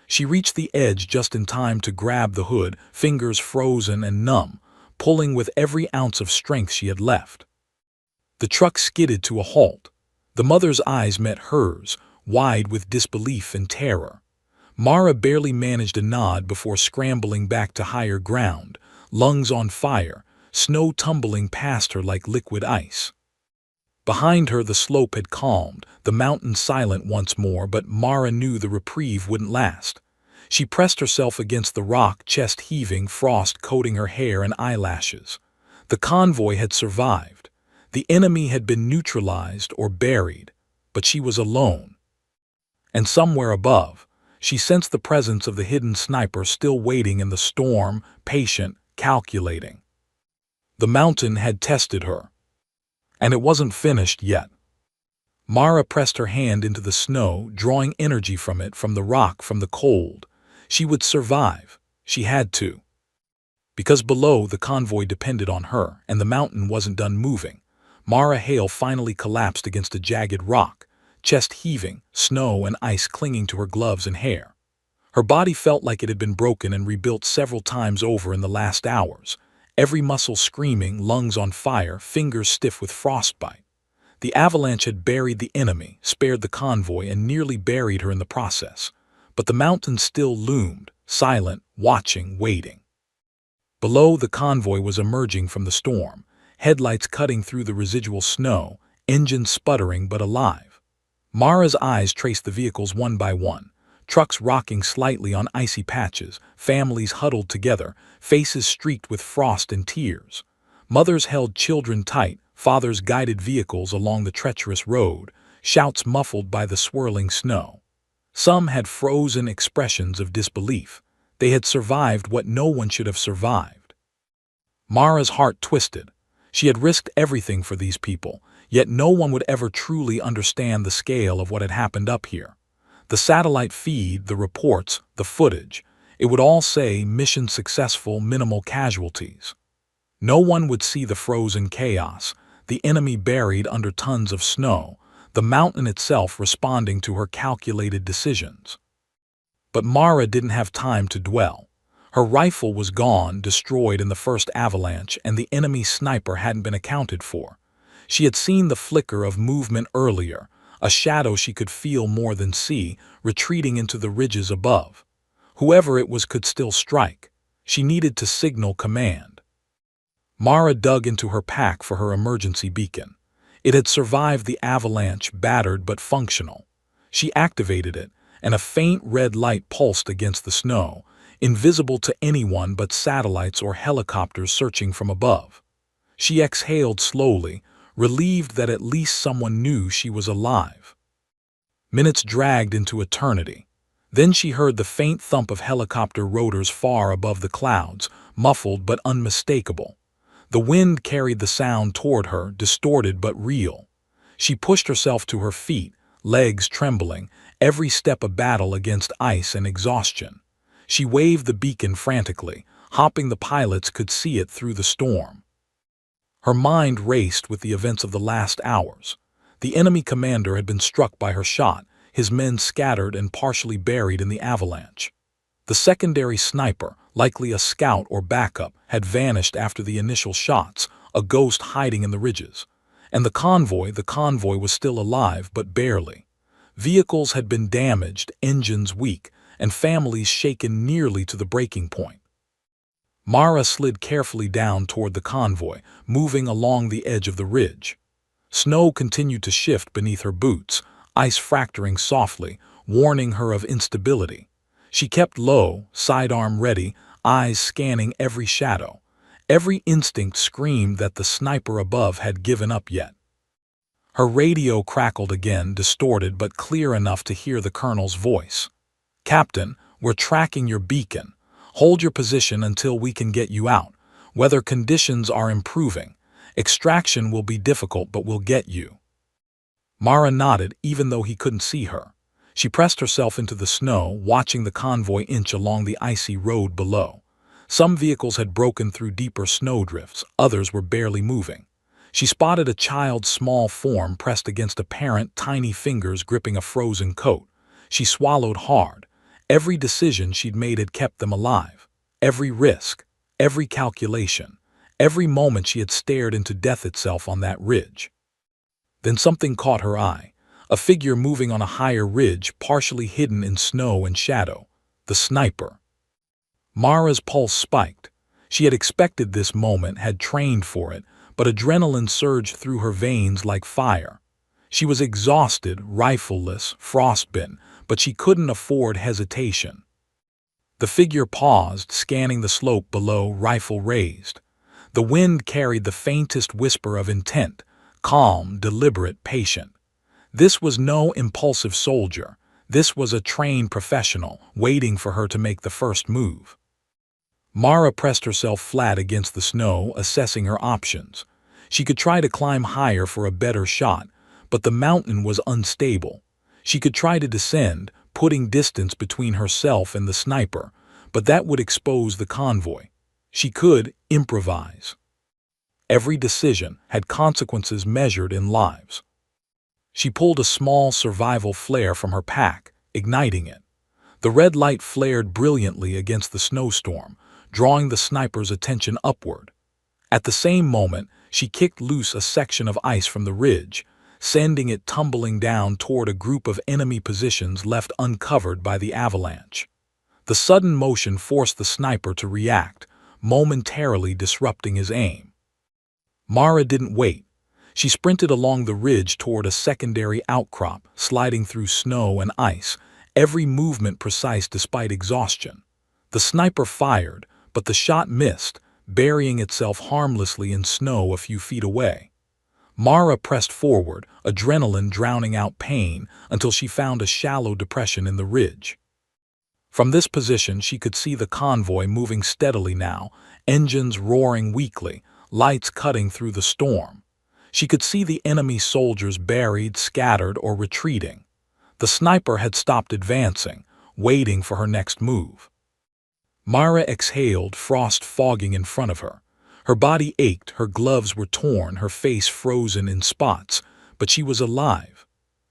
She reached the edge just in time to grab the hood, fingers frozen and numb, pulling with every ounce of strength she had left. The truck skidded to a halt. The mother's eyes met hers, wide with disbelief and terror. Mara barely managed a nod before scrambling back to higher ground, lungs on fire, snow tumbling past her like liquid ice. Behind her, the slope had calmed, the mountain silent once more, but Mara knew the reprieve wouldn't last. She pressed herself against the rock, chest heaving, frost coating her hair and eyelashes. The convoy had survived. The enemy had been neutralized or buried, but she was alone. And somewhere above, she sensed the presence of the hidden sniper still waiting in the storm, patient, calculating. The mountain had tested her. And it wasn't finished yet. Mara pressed her hand into the snow, drawing energy from it, from the rock, from the cold. She would survive. She had to. Because below, the convoy depended on her, and the mountain wasn't done moving. Mara Hale finally collapsed against a jagged rock, chest heaving, snow and ice clinging to her gloves and hair. Her body felt like it had been broken and rebuilt several times over in the last hours, every muscle screaming, lungs on fire, fingers stiff with frostbite. The avalanche had buried the enemy, spared the convoy, and nearly buried her in the process. But the mountain still loomed, silent, watching, waiting. Below, the convoy was emerging from the storm, headlights cutting through the residual snow, engines sputtering but alive. Mara's eyes traced the vehicles one by one, trucks rocking slightly on icy patches, families huddled together, faces streaked with frost and tears. Mothers held children tight, fathers guided vehicles along the treacherous road, shouts muffled by the swirling snow. Some had frozen expressions of disbelief. They had survived what no one should have survived. Mara's heart twisted. She had risked everything for these people, yet no one would ever truly understand the scale of what had happened up here. The satellite feed, the reports, the footage, it would all say mission successful, minimal casualties. No one would see the frozen chaos, the enemy buried under tons of snow, the mountain itself responding to her calculated decisions. But Mara didn't have time to dwell. Her rifle was gone, destroyed in the first avalanche, and the enemy sniper hadn't been accounted for. She had seen the flicker of movement earlier, a shadow she could feel more than see, retreating into the ridges above. Whoever it was could still strike. She needed to signal command. Mara dug into her pack for her emergency beacon. It had survived the avalanche, battered but functional. She activated it, and a faint red light pulsed against the snow, invisible to anyone but satellites or helicopters searching from above. She exhaled slowly, relieved that at least someone knew she was alive. Minutes dragged into eternity. Then she heard the faint thump of helicopter rotors far above the clouds, muffled but unmistakable. The wind carried the sound toward her, distorted but real. She pushed herself to her feet, legs trembling, every step a battle against ice and exhaustion. She waved the beacon frantically, hoping the pilots could see it through the storm. Her mind raced with the events of the last hours. The enemy commander had been struck by her shot, his men scattered and partially buried in the avalanche. The secondary sniper, likely a scout or backup, had vanished after the initial shots, a ghost hiding in the ridges. And the convoy was still alive, but barely. Vehicles had been damaged, engines weak, and families shaken nearly to the breaking point. Mara slid carefully down toward the convoy, moving along the edge of the ridge. Snow continued to shift beneath her boots, ice fracturing softly, warning her of instability. She kept low, sidearm ready, eyes scanning every shadow. Every instinct screamed that the sniper above had given up yet. Her radio crackled again, distorted but clear enough to hear the colonel's voice. "Captain, we're tracking your beacon. Hold your position until we can get you out. Weather conditions are improving. Extraction will be difficult, but we'll get you." Mara nodded, even though he couldn't see her. She pressed herself into the snow, watching the convoy inch along the icy road below. Some vehicles had broken through deeper snowdrifts, others were barely moving. She spotted a child's small form pressed against a parent, tiny fingers gripping a frozen coat. She swallowed hard. Every decision she'd made had kept them alive. Every risk, every calculation, every moment she had stared into death itself on that ridge. Then something caught her eye. A figure moving on a higher ridge, partially hidden in snow and shadow. The sniper. Mara's pulse spiked. She had expected this moment, had trained for it, but adrenaline surged through her veins like fire. She was exhausted, rifleless, frostbitten, but she couldn't afford hesitation. The figure paused, scanning the slope below, rifle raised. The wind carried the faintest whisper of intent, calm, deliberate, patient. This was no impulsive soldier. This was a trained professional, waiting for her to make the first move. Mara pressed herself flat against the snow, assessing her options. She could try to climb higher for a better shot, but the mountain was unstable. She could try to descend, putting distance between herself and the sniper, but that would expose the convoy. She could improvise. Every decision had consequences measured in lives. She pulled a small survival flare from her pack, igniting it. The red light flared brilliantly against the snowstorm, drawing the sniper's attention upward. At the same moment, she kicked loose a section of ice from the ridge, sending it tumbling down toward a group of enemy positions left uncovered by the avalanche. The sudden motion forced the sniper to react, momentarily disrupting his aim. Mara didn't wait. She sprinted along the ridge toward a secondary outcrop, sliding through snow and ice, every movement precise despite exhaustion. The sniper fired, but the shot missed, burying itself harmlessly in snow a few feet away. Mara pressed forward, adrenaline drowning out pain, until she found a shallow depression in the ridge. From this position she could see the convoy moving steadily now, engines roaring weakly, lights cutting through the storm. She could see the enemy soldiers buried, scattered, or retreating. The sniper had stopped advancing, waiting for her next move. Mara exhaled, frost fogging in front of her. Her body ached, her gloves were torn, her face frozen in spots, but she was alive.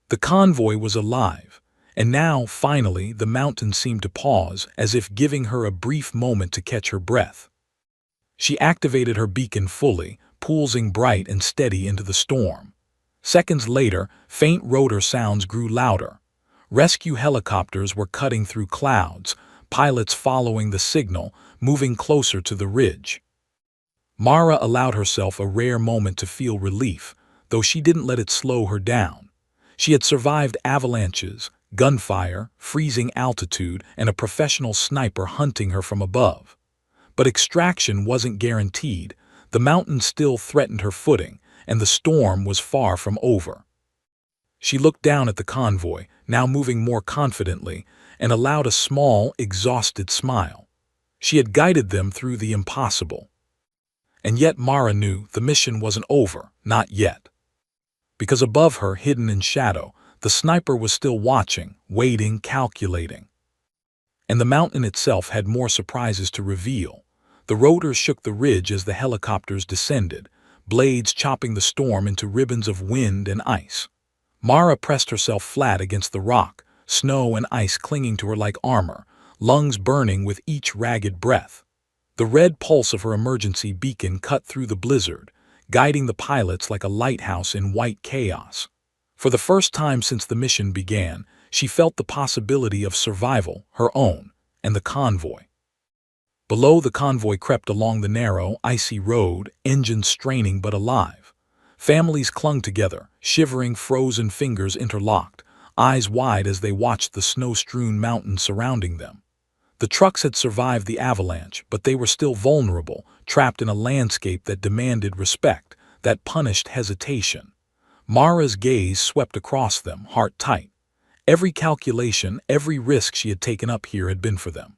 The convoy was alive, and now, finally, the mountain seemed to pause, as if giving her a brief moment to catch her breath. She activated her beacon fully, pulsing bright and steady into the storm. Seconds later, faint rotor sounds grew louder. Rescue helicopters were cutting through clouds, pilots following the signal, moving closer to the ridge. Mara allowed herself a rare moment to feel relief, though she didn't let it slow her down. She had survived avalanches, gunfire, freezing altitude, and a professional sniper hunting her from above. But extraction wasn't guaranteed. The mountain still threatened her footing, and the storm was far from over. She looked down at the convoy, now moving more confidently, and allowed a small, exhausted smile. She had guided them through the impossible. And yet Mara knew the mission wasn't over, not yet. Because above her, hidden in shadow, the sniper was still watching, waiting, calculating. And the mountain itself had more surprises to reveal. The rotors shook the ridge as the helicopters descended, blades chopping the storm into ribbons of wind and ice. Mara pressed herself flat against the rock, snow and ice clinging to her like armor, lungs burning with each ragged breath. The red pulse of her emergency beacon cut through the blizzard, guiding the pilots like a lighthouse in white chaos. For the first time since the mission began, she felt the possibility of survival, her own, and the convoy. Below, the convoy crept along the narrow, icy road, engines straining but alive. Families clung together, shivering, frozen fingers interlocked, eyes wide as they watched the snow-strewn mountains surrounding them. The trucks had survived the avalanche, but they were still vulnerable, trapped in a landscape that demanded respect, that punished hesitation. Mara's gaze swept across them, heart tight. Every calculation, every risk she had taken up here had been for them.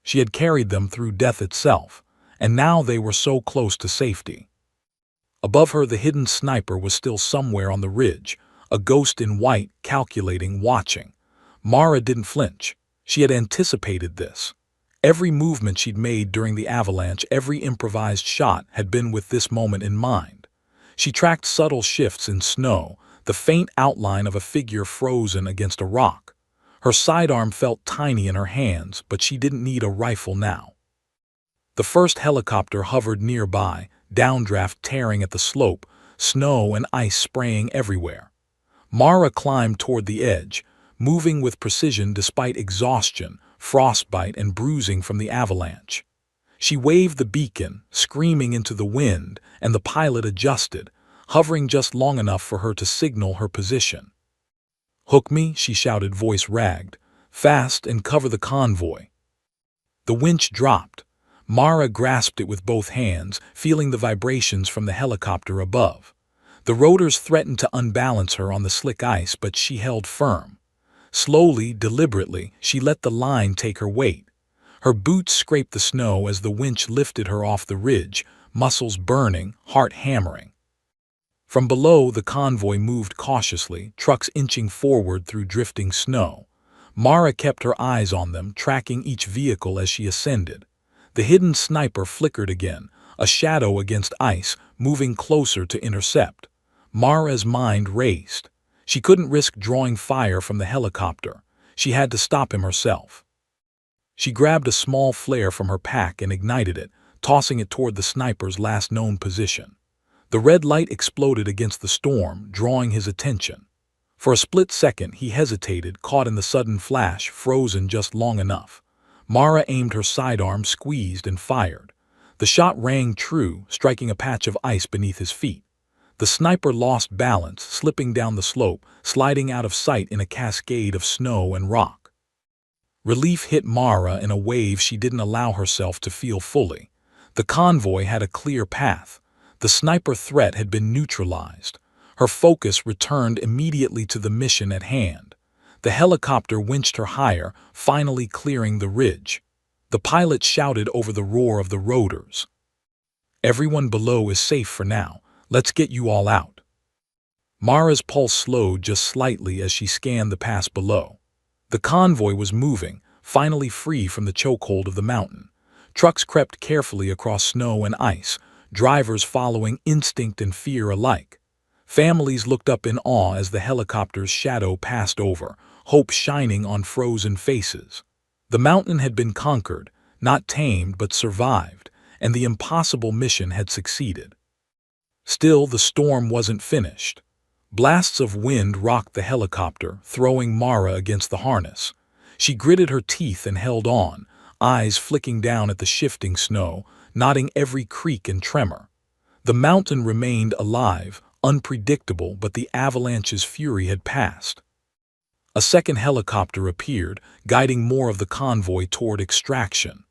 She had carried them through death itself, and now they were so close to safety. Above her, the hidden sniper was still somewhere on the ridge, a ghost in white, calculating, watching. Mara didn't flinch. She had anticipated this. Every movement she'd made during the avalanche, every improvised shot, had been with this moment in mind. She tracked subtle shifts in snow, the faint outline of a figure frozen against a rock. Her sidearm felt tiny in her hands, but she didn't need a rifle now. The first helicopter hovered nearby, downdraft tearing at the slope, snow and ice spraying everywhere. Mara climbed toward the edge, moving with precision despite exhaustion, frostbite, and bruising from the avalanche. She waved the beacon, screaming into the wind, and the pilot adjusted, hovering just long enough for her to signal her position. "Hook me," she shouted, voice ragged. "Fast and cover the convoy." The winch dropped. Mara grasped it with both hands, feeling the vibrations from the helicopter above. The rotors threatened to unbalance her on the slick ice, but she held firm. Slowly, deliberately, she let the line take her weight. Her boots scraped the snow as the winch lifted her off the ridge, muscles burning, heart hammering. From below, the convoy moved cautiously, trucks inching forward through drifting snow. Mara kept her eyes on them, tracking each vehicle as she ascended. The hidden sniper flickered again, a shadow against ice, moving closer to intercept. Mara's mind raced. She couldn't risk drawing fire from the helicopter. She had to stop him herself. She grabbed a small flare from her pack and ignited it, tossing it toward the sniper's last known position. The red light exploded against the storm, drawing his attention. For a split second, he hesitated, caught in the sudden flash, frozen just long enough. Mara aimed her sidearm, squeezed, and fired. The shot rang true, striking a patch of ice beneath his feet. The sniper lost balance, slipping down the slope, sliding out of sight in a cascade of snow and rock. Relief hit Mara in a wave she didn't allow herself to feel fully. The convoy had a clear path. The sniper threat had been neutralized. Her focus returned immediately to the mission at hand. The helicopter winched her higher, finally clearing the ridge. The pilot shouted over the roar of the rotors. "Everyone below is safe for now. Let's get you all out." Mara's pulse slowed just slightly as she scanned the pass below. The convoy was moving, finally free from the chokehold of the mountain. Trucks crept carefully across snow and ice, drivers following instinct and fear alike. Families looked up in awe as the helicopter's shadow passed over, hope shining on frozen faces. The mountain had been conquered, not tamed but survived, and the impossible mission had succeeded. Still, the storm wasn't finished. Blasts of wind rocked the helicopter, throwing Mara against the harness. She gritted her teeth and held on, eyes flicking down at the shifting snow, noting every creak and tremor. The mountain remained alive, unpredictable, but the avalanche's fury had passed. A second helicopter appeared, guiding more of the convoy toward extraction.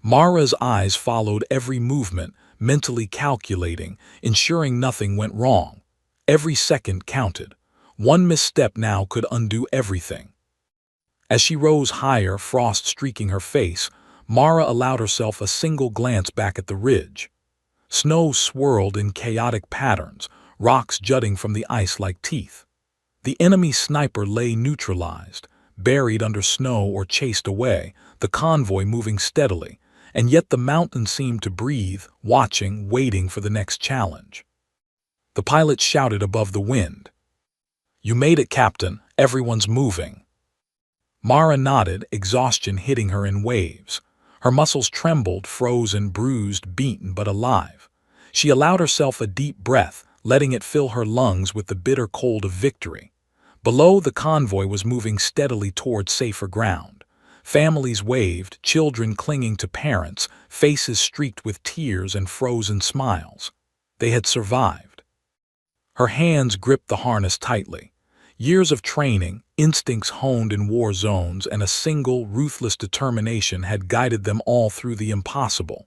Mara's eyes followed every movement, mentally calculating, ensuring nothing went wrong. Every second counted. One misstep now could undo everything. As she rose higher, frost streaking her face, Mara allowed herself a single glance back at the ridge. Snow swirled in chaotic patterns, rocks jutting from the ice like teeth. The enemy sniper lay neutralized, buried under snow or chased away, the convoy moving steadily, and yet the mountain seemed to breathe, watching, waiting for the next challenge. The pilot shouted above the wind, "You made it, Captain. Everyone's moving." Mara nodded, exhaustion hitting her in waves. Her muscles trembled, frozen, bruised, beaten, but alive. She allowed herself a deep breath, letting it fill her lungs with the bitter cold of victory. Below, the convoy was moving steadily toward safer ground. Families waved, children clinging to parents, faces streaked with tears and frozen smiles. They had survived. Her hands gripped the harness tightly. Years of training, instincts honed in war zones, and a single, ruthless determination had guided them all through the impossible.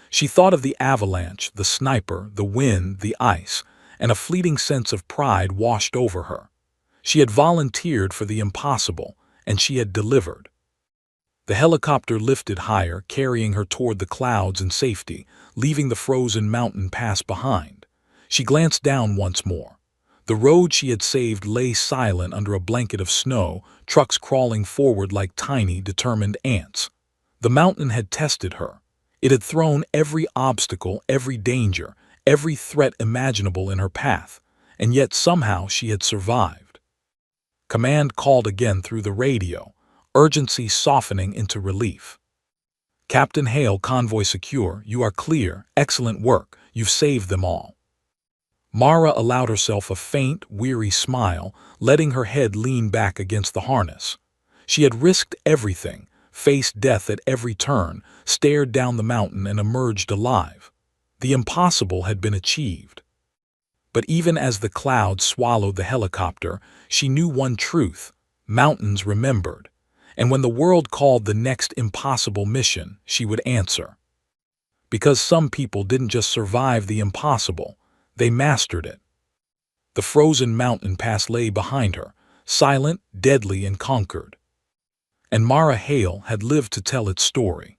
She thought of the avalanche, the sniper, the wind, the ice, and a fleeting sense of pride washed over her. She had volunteered for the impossible, and she had delivered. The helicopter lifted higher, carrying her toward the clouds and safety, leaving the frozen mountain pass behind. She glanced down once more. The road she had saved lay silent under a blanket of snow, trucks crawling forward like tiny, determined ants. The mountain had tested her. It had thrown every obstacle, every danger, every threat imaginable in her path, and yet somehow she had survived. Command called again through the radio, urgency softening into relief. "Captain Hale, convoy secure. You are clear. Excellent work. You've saved them all." Mara allowed herself a faint, weary smile, letting her head lean back against the harness. She had risked everything, faced death at every turn, stared down the mountain and emerged alive. The impossible had been achieved. But even as the clouds swallowed the helicopter, she knew one truth: mountains remembered. And when the world called the next impossible mission, she would answer. Because some people didn't just survive the impossible, they mastered it. The frozen mountain pass lay behind her, silent, deadly, and conquered. And Mara Hale had lived to tell its story.